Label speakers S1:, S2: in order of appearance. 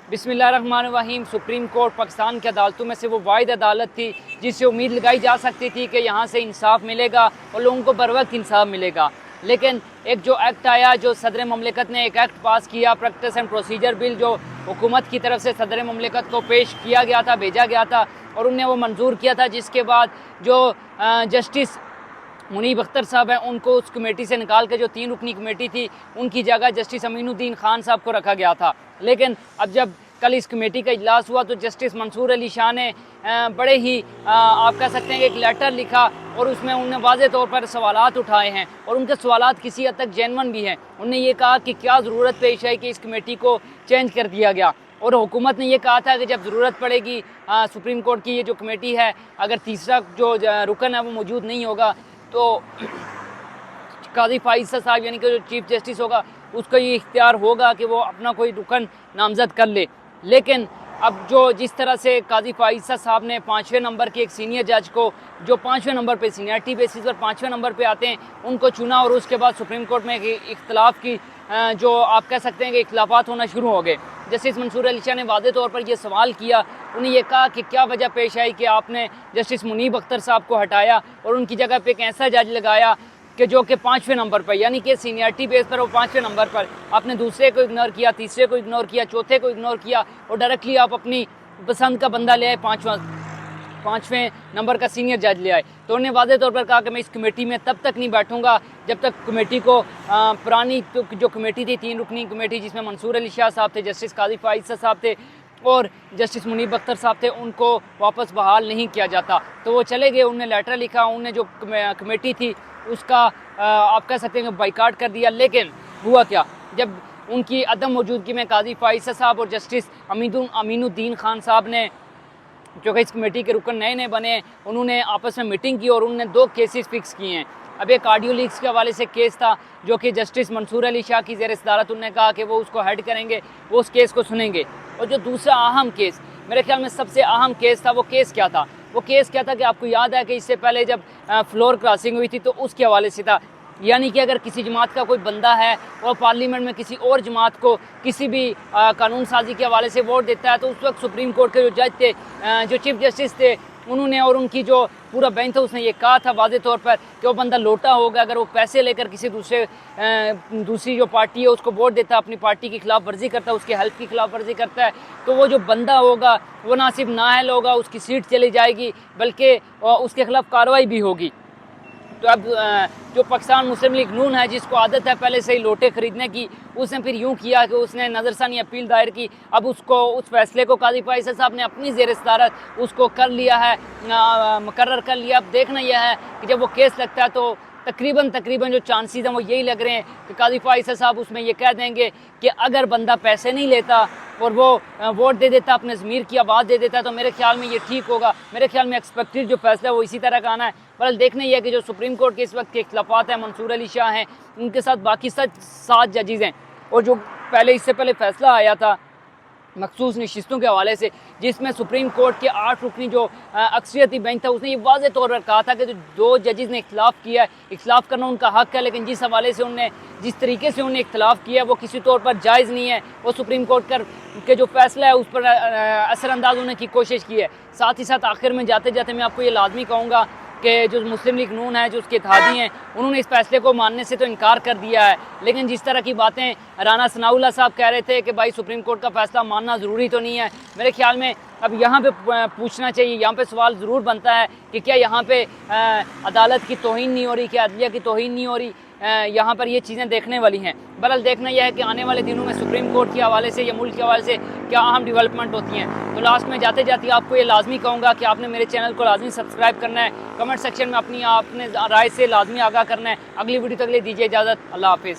S1: बिस्मिल्लाहिर्रहमानिर्रहीम। Supreme court Pakistan की अदालतों में से वो वाहिद अदालत थी जिससे उम्मीद लगाई जा सकती थी कि यहाँ से इंसाफ मिलेगा और लोगों को बर वक्त इंसाफ मिलेगा। लेकिन एक जो एक्ट आया, जो सदर ममलिकत ने एक एक्ट पास किया, प्रैक्टिस एंड प्रोसीजर बिल, जो हुकूमत की तरफ से सदर ममलिकत को पेश किया गया था, भेजा गया था और उनने वो मंजूर किया था, जिसके बाद जो जस्टिस मुनीब अख्तर साहब हैं उनको उस कमेटी से निकाल के जो 3 रुकनी कमेटी थी उनकी जगह जस्टिस अमीनुद्दीन खान साहब को रखा गया था। लेकिन अब जब कल इस कमेटी का इजलास हुआ तो जस्टिस मंसूर अली शाह ने बड़े ही आप कह सकते हैं कि एक लेटर लिखा और उसमें उन्होंने वाज़े तौर पर सवालात उठाए हैं और उनके सवालात किसी हद तक जेन्युइन भी हैं। उन्होंने ये कहा कि क्या ज़रूरत पेश है कि इस कमेटी को चेंज कर दिया गया, और हुकूमत ने यह कहा था कि जब ज़रूरत पड़ेगी सुप्रीम कोर्ट की ये जो कमेटी है, अगर तीसरा जो रुकन है वो मौजूद नहीं होगा तो काजी फाइज़ साहब यानी कि जो चीफ जस्टिस होगा उसका ये इख्तियार होगा कि वो अपना कोई रुकन नामज़द कर ले। लेकिन अब जो जिस तरह से काजी फाइज़ साहब ने 5वें नंबर के एक सीनियर जज को, जो 5वें नंबर पे सीनियरिटी बेसिस पर 5वें नंबर पे आते हैं, उनको चुना और उसके बाद सुप्रीम कोर्ट में इख्तलाफ की जो आप कह सकते हैं कि इख्तलाफात होना शुरू हो गए। जस्टिस मंसूर अली शाह ने वाज़े तौर पर यह सवाल किया, उन्हें यह कहा कि क्या वजह पेश आई कि आपने जस्टिस मुनीब अख्तर साहब को हटाया और उनकी जगह पे एक ऐसा जज लगाया कि जो कि 5वें नंबर पर, यानी कि सीनियरिटी बेस पर वो 5वें नंबर पर, आपने दूसरे को इग्नोर किया, तीसरे को इग्नोर किया, चौथे को इग्नोर किया और डायरेक्टली आप अपनी पसंद का बंदा ले आए, 5वें नंबर का सीनियर जज ले आए। तो उन्होंने वाज़े तौर पर कहा कि मैं इस कमेटी में तब तक नहीं बैठूंगा जब तक कमेटी को पुरानी जो कमेटी थी 3 रुकनी कमेटी जिसमें मंसूर अली शाह साहब थे, जस्टिस काजी फाइज़ साहब थे और जस्टिस मुनीब अख्तर साहब थे, उनको वापस बहाल नहीं किया जाता। तो वो चले गए, उन्होंने लेटर लिखा, उन्होंने जो कमेटी थी उसका आप कह सकते हैं कि बाइकाट कर दिया। लेकिन हुआ क्या, जब उनकी अदम मौजूदगी में काजी फाइज़ साहब और जस्टिस अमीनुद्दीन खान साहब ने, जो कि इस कमेटी के रुकन नए बने, उन्होंने आपस में मीटिंग की और उन्होंने 2 केसेस फिक्स किए हैं। अब एक ऑडियो लीक्स के हवाले से केस था जो कि जस्टिस मंसूर अली शाह की ज़ेर सदारत उन्होंने कहा कि वो उसको हेड करेंगे, वो उस केस को सुनेंगे। और जो दूसरा अहम केस, मेरे ख्याल में सबसे अहम केस था, वो केस क्या था? वो केस क्या था कि आपको याद है कि इससे पहले जब फ्लोर क्रॉसिंग हुई थी तो उसके हवाले से था, यानी कि अगर किसी जमात का कोई बंदा है और पार्लियामेंट में किसी और जमात को किसी भी कानून साजी के हवाले से वोट देता है तो उस वक्त सुप्रीम कोर्ट के जो जज थे, जो चीफ जस्टिस थे, उन्होंने और उनकी जो पूरा बेंच था उसने ये कहा था वाज़े तौर पर कि वो बंदा लोटा होगा अगर वो पैसे लेकर किसी दूसरी जो पार्टी है उसको वोट देता है, अपनी पार्टी की खिलाफ वर्जी करता है, उसके हेल्प की खिलाफ वर्जी करता है, तो वो जो बंदा होगा वो ना सिर्फ नाअहल होगा, उसकी सीट चली जाएगी बल्कि उसके खिलाफ कार्रवाई भी होगी। तो अब जो पाकिस्तान मुस्लिम लीग नून है, जिसको आदत है पहले से ही लोटे खरीदने की, उसने फिर यूँ किया कि उसने नज़रसानी अपील दायर की। अब उसको उस फैसले को काजी फाइज़ साहब ने अपनी ज़ेर सदारत उसको कर लिया है, मुकर्रर कर लिया। अब देखना यह है कि जब वो केस लगता है तो तकरीबन जो चांसेस हैं वो यही लग रहे हैं कि काजी फाइज़ साहब उसमें ये कह देंगे कि अगर बंदा पैसे नहीं लेता और वो वोट दे देता, अपने ज़मीर की आवाज़ दे देता, तो मेरे ख्याल में ये ठीक होगा। मेरे ख्याल में एक्सपेक्टेड जो फैसला है वो इसी तरह का आना है। पर देखना यह है कि जो सुप्रीम कोर्ट के इस वक्त के इख्तलाफात हैं, मंसूर अली शाह हैं, उनके साथ बाकी 7 जजेज़ हैं, और जो इससे पहले फैसला आया था मखसूस नशिस्तों के हवाले से जिसमें सुप्रीम कोर्ट के 8 रुकनी जो अक्सरियती बेंच था उसने ये वाज़े तौर पर कहा था कि जो 2 जजेज़ ने इख्तलाफ किया है, इख्तलाफ करना उनका हक़ है, लेकिन जिस हवाले से उन्होंने जिस तरीके से उन्हें इख्तलाफ किया वो किसी तौर पर जायज़ नहीं है। वो सुप्रीम कोर्ट के जो फैसला है उस पर असरअंदाज होने की कोशिश की है। साथ ही साथ आखिर में जाते जाते मैं आपको ये लाजमी कहूँगा कि जो मुस्लिम लीग नून है, जो उसके इत्तेहादी हैं, उन्होंने इस फैसले को मानने से तो इनकार कर दिया है, लेकिन जिस तरह की बातें राना सनाउल्लाह साहब कह रहे थे कि भाई सुप्रीम कोर्ट का फैसला मानना ज़रूरी तो नहीं है, मेरे ख्याल में अब यहाँ पे पूछना चाहिए, यहाँ पे सवाल ज़रूर बनता है कि क्या यहाँ पे अदालत की तौहीन नहीं हो रही, क्या अदलिया की तौहीन नहीं हो रही? यहाँ पर ये चीज़ें देखने वाली हैं। बहरहाल देखना यह है कि आने वाले दिनों में सुप्रीम कोर्ट के हवाले से या मुल्क के हवाले से क्या अहम डेवलपमेंट होती हैं। तो लास्ट में जाते जाते आपको ये लाजमी कहूँगा कि आपने मेरे चैनल को लाजमी सब्सक्राइब करना है, कमेंट सेक्शन में अपनी आपने राय से लाजमी आगाह करना है। अगली वीडियो तक ले दीजिए इजाज़त, अल्लाह हाफिज़।